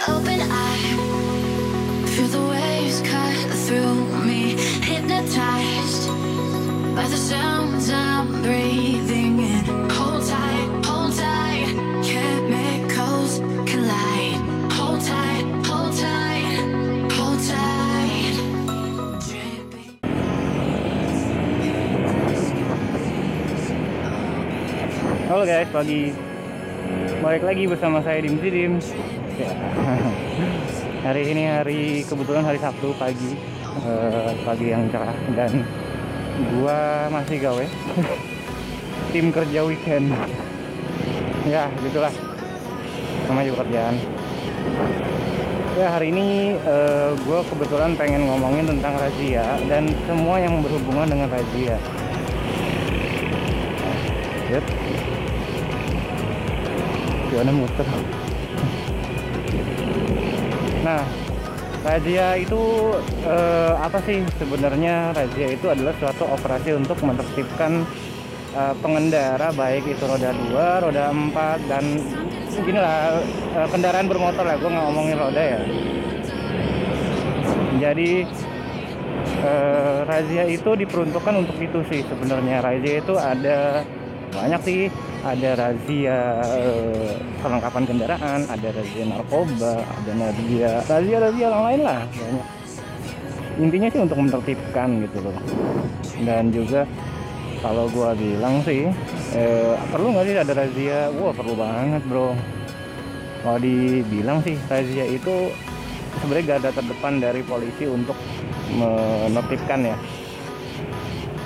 open eye, feel the waves cut through me, hypnotized by the sounds I'm breathing in. Hold tight, chemicals collide. Hold tight, hold tight, hold tight. Dripping. Halo guys, balik lagi bersama saya Dim. Ya. Hari ini kebetulan hari Sabtu pagi, pagi yang cerah dan gua masih gawe. Tim kerja weekend. Ya, gitulah. Namanya juga kerjaan. Ya, hari ini gua kebetulan pengen ngomongin tentang razia dan semua yang berhubungan dengan razia. Yep. Gimana muter? Nah, razia itu apa sih sebenarnya? Razia itu adalah suatu operasi untuk menertibkan pengendara, baik itu roda 2, roda 4, dan beginilah kendaraan bermotor lah. Gue nggak ngomongin roda ya. Jadi razia itu diperuntukkan untuk itu sih sebenarnya. Razia itu ada banyak sih. Ada razia perlengkapan kendaraan, ada razia narkoba, ada razia yang lain lah banyak. Intinya sih untuk menertibkan gitu loh. Dan juga kalau gua bilang sih perlu nggak sih ada razia? Wah, perlu banget bro. Kalau dibilang sih razia itu sebenarnya garda terdepan dari polisi untuk menertibkan ya.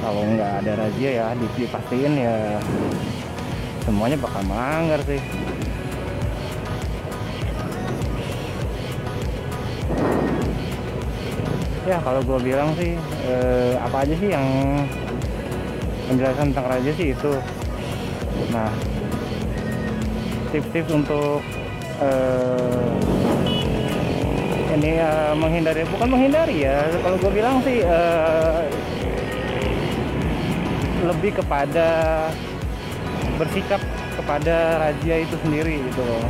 Kalau nggak ada razia ya dipastiin ya semuanya bakal manggar sih. Ya kalau gue bilang sih apa aja sih yang penjelasan tentang razia sih itu. Nah, tips-tips untuk ini menghindari, bukan menghindari ya, kalau gue bilang sih lebih kepada bersikap kepada razia itu sendiri gitu loh.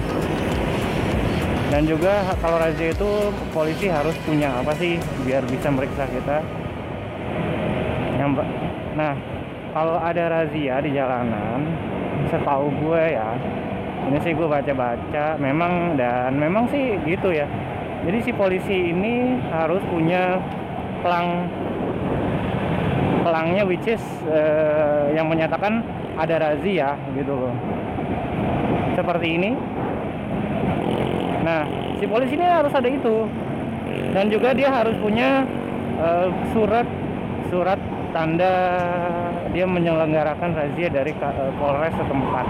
Dan juga kalau razia itu polisi harus punya apa sih biar bisa meriksa kita. Nah, kalau ada razia di jalanan, setahu gue ya, ini sih gue baca-baca, memang sih gitu ya. Jadi si polisi ini harus punya pelangnya, which is yang menyatakan ada razia gitu loh, seperti ini. Nah, si polisi ini harus ada itu, dan juga dia harus punya surat tanda dia menyelenggarakan razia dari Polres setempat.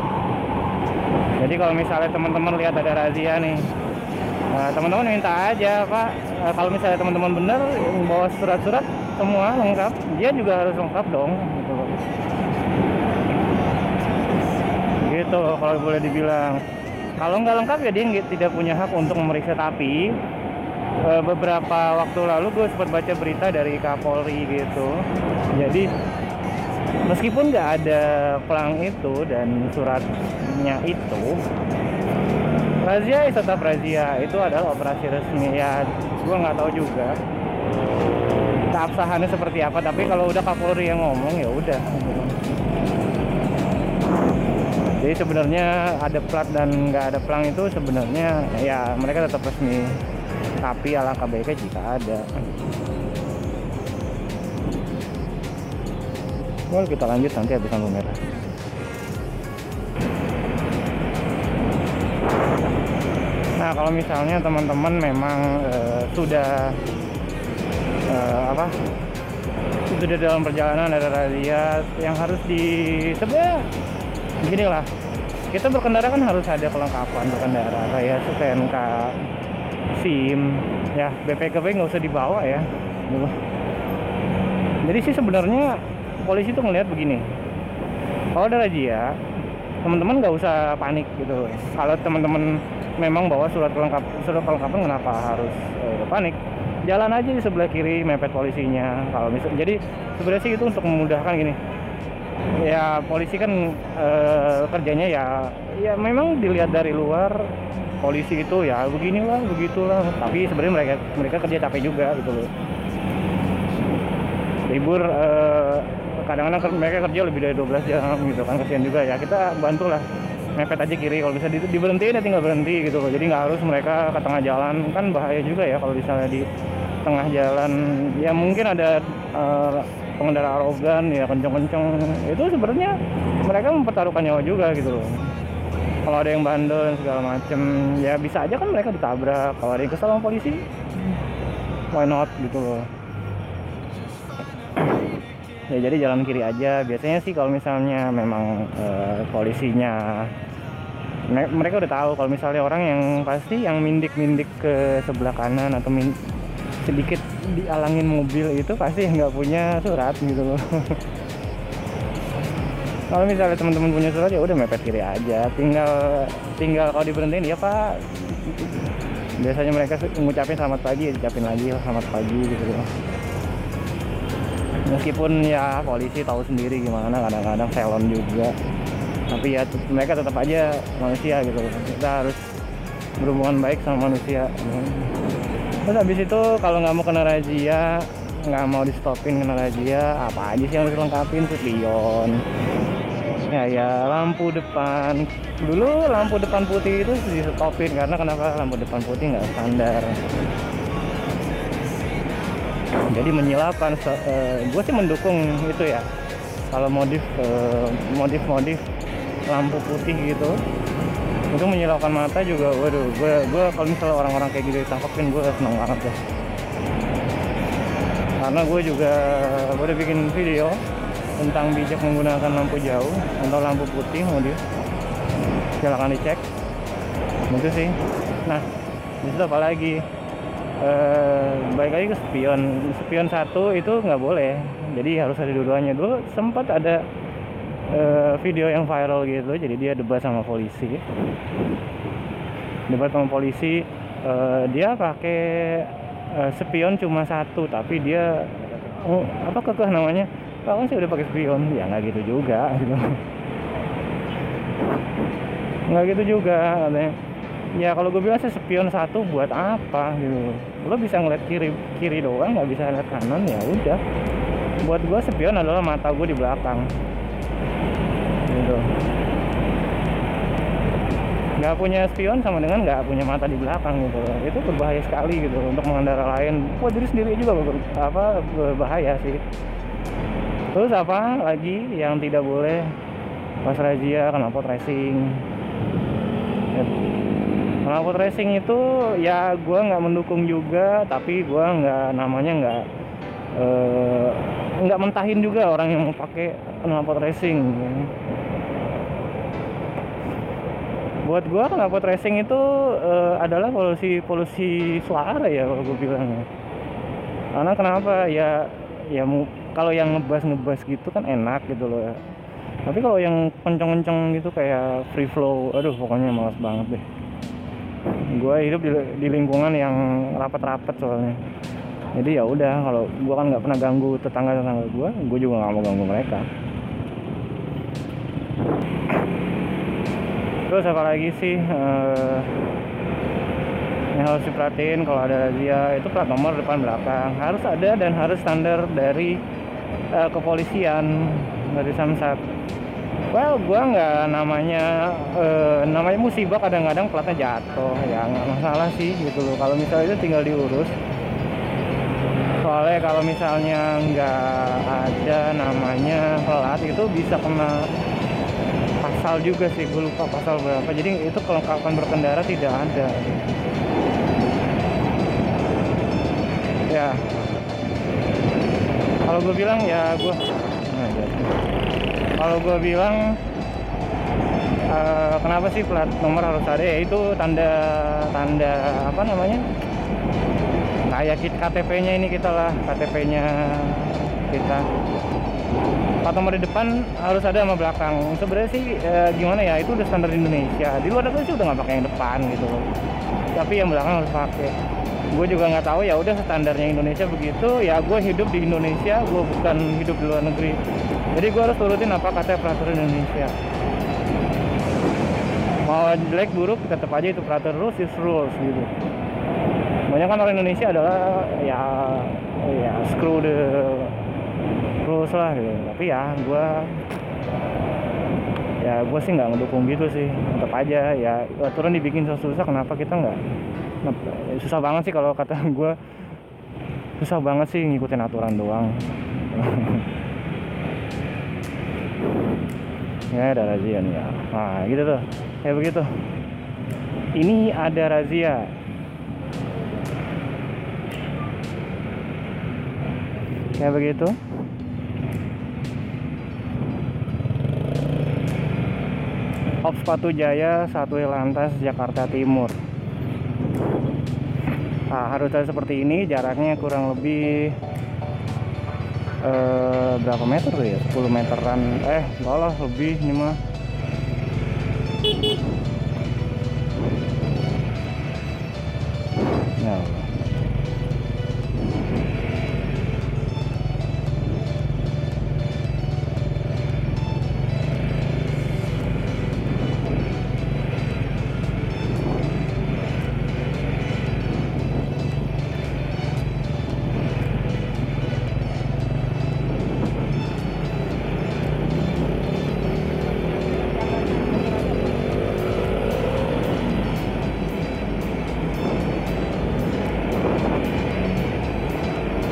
Jadi kalau misalnya teman-teman lihat ada razia nih, teman-teman minta aja Pak, kalau misalnya teman-teman bener bawa surat-surat semua lengkap, dia juga harus lengkap dong gitu loh. Gitu kalau boleh dibilang. Kalau nggak lengkap ya dia tidak punya hak untuk memeriksa. Tapi beberapa waktu lalu gue sempat baca berita dari Kapolri gitu. Jadi meskipun nggak ada pelang itu dan suratnya itu, razia tetap razia. Itu adalah operasi resmi ya. Gue nggak tahu juga keabsahannya seperti apa. Tapi kalau udah Kapolri yang ngomong ya udah. Jadi sebenarnya ada plat dan nggak ada pelang itu sebenarnya ya mereka tetap resmi. Tapi alangkah baiknya jika ada. Well, kita lanjut nanti habis lampu merah. Nah, kalau misalnya teman-teman memang sudah dalam perjalanan ada razia yang harus sebenarnya begini lah, kita berkendara kan harus ada kelengkapan berkendara kayak STNK, SIM, ya BPKB nggak usah dibawa ya. Jadi sih sebenarnya polisi tuh ngelihat begini, kalau ada razia teman-teman nggak usah panik gitu. Kalau teman-teman memang bawa surat kelengkapan kenapa harus panik? Jalan aja di sebelah kiri mepet polisinya. Kalau misalnya, jadi sebenarnya sih itu untuk memudahkan gini. Ya polisi kan kerjanya ya memang dilihat dari luar polisi itu ya beginilah begitulah, tapi sebenarnya mereka kerja capek juga gitu loh. Libur kadang-kadang mereka kerja lebih dari 12 jam gitu kan, kasihan juga ya. Kita bantulah mepet aja kiri, kalau bisa diberhentiin ya tinggal berhenti gitu loh. Jadi nggak harus mereka ke tengah jalan, kan bahaya juga ya kalau misalnya di tengah jalan ya mungkin ada pengendara arogan ya kenceng-kenceng, itu sebenarnya mereka mempertaruhkan nyawa juga gitu loh. Kalau ada yang bandel dan segala macem ya bisa aja kan mereka ditabrak. Kalau ada yang kesal sama polisi, why not gitu loh. Ya jadi jalan kiri aja. Biasanya sih kalau misalnya memang polisinya mereka udah tahu kalau misalnya orang yang pasti yang mindik-mindik ke sebelah kanan atau sedikit dialangin mobil itu pasti nggak punya surat gitu loh. Kalau misalnya teman-teman punya surat ya udah mepet kiri aja, tinggal kalau diberhentiin ya Pak. Biasanya mereka ngucapin selamat pagi, ucapin lagi selamat pagi gitu loh. Meskipun ya polisi tahu sendiri gimana, kadang-kadang salon juga, tapi ya mereka tetap aja manusia gitu. Kita harus berhubungan baik sama manusia. Terus habis itu kalau nggak mau kena razia, nggak mau di stopin kena razia, apa aja sih yang harus dilengkapin? Spion ya lampu depan. Dulu lampu depan putih itu di stopin karena kenapa? Lampu depan putih nggak standar, jadi menyilaukan. Gue sih mendukung itu ya, kalau modif lampu putih gitu itu menyilaukan mata juga. Waduh, gue kalau misalnya orang-orang kayak gitu ditangkapin, gue seneng banget deh. Karena gue udah bikin video tentang bijak menggunakan lampu jauh atau lampu putih modif, silakan dicek itu sih. Nah disitu apa lagi, balik lagi ke spion satu itu nggak boleh, jadi harus ada dua-duanya. Dulu sempat ada video yang viral gitu, jadi dia debat sama polisi, dia pakai spion cuma satu, tapi dia kekeh namanya, kalau sih udah pakai spion, ya nggak gitu juga gitu. Nggak gitu juga katanya. Ya kalau gue bilang sih spion satu buat apa gitu. Lo bisa ngeliat kiri doang, nggak bisa ngeliat kanan, ya udah. Buat gue spion adalah mata gue di belakang gitu. Nggak punya spion sama dengan nggak punya mata di belakang gitu. Itu berbahaya sekali gitu untuk pengendara lain. Buat diri sendiri juga berbahaya sih. Terus apa lagi yang tidak boleh pas razia? Knalpot racing. Knalpot racing itu ya gue nggak mendukung juga, tapi gue nggak mentahin juga orang yang mau pakai knalpot racing. Buat gue knalpot racing itu adalah polusi suara ya kalau gue bilang. Karena kenapa ya kalau yang ngebas gitu kan enak gitu loh ya. Tapi kalau yang kenceng-kenceng gitu kayak free flow, aduh pokoknya malas banget deh. Gue hidup di lingkungan yang rapat-rapat soalnya. Jadi ya udah, kalau gue kan nggak pernah ganggu tetangga gue juga nggak mau ganggu mereka. Terus apa lagi sih yang harus diperhatiin kalau ada razia? Itu plat nomor depan belakang harus ada dan harus standar dari kepolisian, dari Samsat. Well, gua nggak namanya musibah kadang-kadang platnya jatuh, ya nggak masalah sih gitu loh. Kalau misalnya itu tinggal diurus. Soalnya kalau misalnya nggak ada namanya plat itu bisa kena pasal juga sih, gue lupa pasal berapa. Jadi itu kelengkapan berkendara tidak ada. Ya. Kalau gue bilang kenapa sih plat nomor harus ada? Ya itu tanda apa namanya? Kayak KTP-nya ini kita lah, KTP-nya kita. Plat nomor di depan harus ada sama belakang. Sebenarnya sih gimana ya? Itu udah standar Indonesia. Di luar negeri sih udah nggak pakai yang depan gitu loh. Tapi yang belakang harus pakai. Gue juga nggak tahu, ya udah standarnya Indonesia begitu. Ya gue hidup di Indonesia, gue bukan hidup di luar negeri. Jadi gue harus turutin apa kata peraturan Indonesia. Mau mau jelek buruk tetap aja itu peraturan, rules is rules gitu. Banyak kan orang Indonesia adalah ya screw the rules lah gitu. Tapi ya gue sih nggak ngedukung gitu sih. Tetap aja ya aturan dibikin susah, kenapa kita nggak? Susah banget sih kalau kata gue, susah banget sih ngikutin aturan doang. Ya ada razia nih ya. Nah gitu tuh, kayak begitu. Ini ada razia. Kayak begitu. Op Sepatu Jaya, Satwil Lantas, Jakarta Timur. Nah, harusnya seperti ini, jaraknya kurang lebih berapa meter tuh ya? 10 meteran. Enggak lah, lebih ini mah. Nah.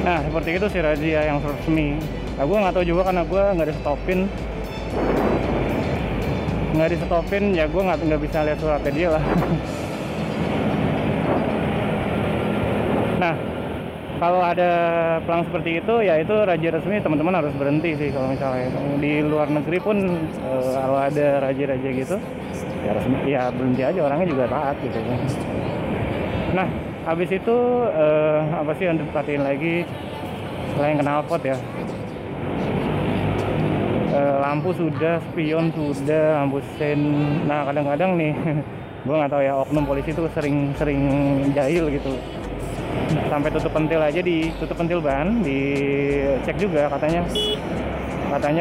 Nah seperti itu sih razia yang resmi. Nah gue nggak tahu juga karena gue nggak di stopin ya, gue nggak bisa lihat suratnya dia lah. Nah kalau ada pelang seperti itu ya itu razia resmi, teman-teman harus berhenti sih. Kalau misalnya di luar negeri pun kalau ada razia-razia gitu ya resmi, ya berhenti aja, orangnya juga taat gitu. Nah habis itu apa sih yang diperhatiin lagi selain knalpot ya? Lampu sudah, spion sudah, lampu sen. Nah kadang-kadang nih gue nggak tahu ya, oknum polisi tuh sering jahil gitu. Sampai tutup pentil aja, ditutup pentil ban, dicek juga katanya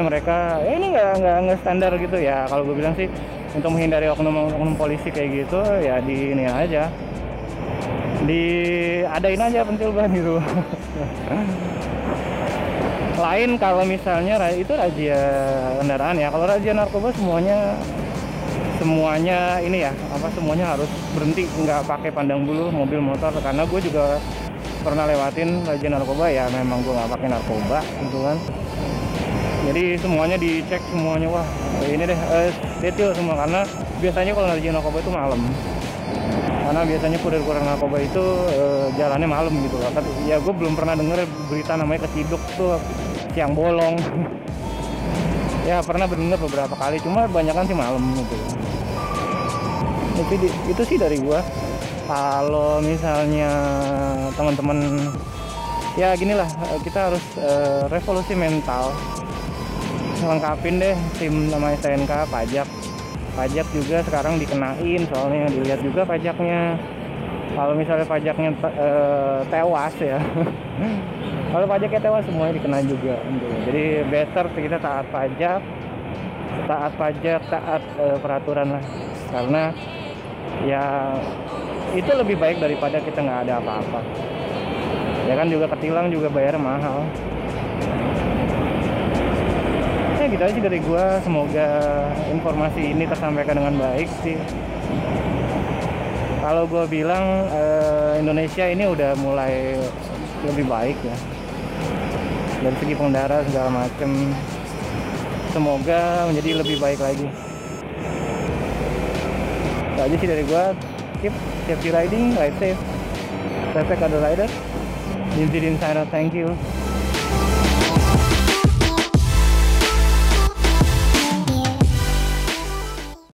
mereka ini nggak standar gitu ya. Kalau gue bilang sih untuk menghindari oknum polisi kayak gitu ya ini aja, diadain aja pentil ban gitu. Lain kalau misalnya itu razia kendaraan ya. Kalau razia narkoba semuanya ini ya, semuanya harus berhenti, nggak pakai pandang bulu mobil motor. Karena gue juga pernah lewatin razia narkoba ya, memang gue nggak pakai narkoba gitu kan. Jadi semuanya dicek semuanya, wah ini deh detail semua, karena biasanya kalau razia narkoba itu malam. Karena biasanya kurir-kurir narkoba itu jalannya malam gitu kan. Ya gue belum pernah denger berita namanya keciduk tuh siang bolong. Ya pernah dengar beberapa kali, cuma kebanyakan sih malam gitu. Itu sih dari gue. Kalau misalnya teman-teman ya ginilah, kita harus revolusi mental, lengkapin deh SIM sama STNK, pajak juga sekarang dikenain, soalnya dilihat juga pajaknya. Kalau misalnya pajaknya tewas ya kalau pajaknya tewas semuanya dikena juga gitu. Jadi better kita taat pajak, taat peraturan lah, karena ya itu lebih baik daripada kita nggak ada apa-apa ya kan. Juga ketilang juga bayar mahal. Gitu aja dari gua, semoga informasi ini tersampaikan dengan baik sih. Kalau gua bilang Indonesia ini udah mulai lebih baik ya dari segi pengendara segala macem, semoga menjadi lebih baik lagi. Itu aja sih dari gua. Keep safety riding, ride safe, respect other rider. Insider, thank you.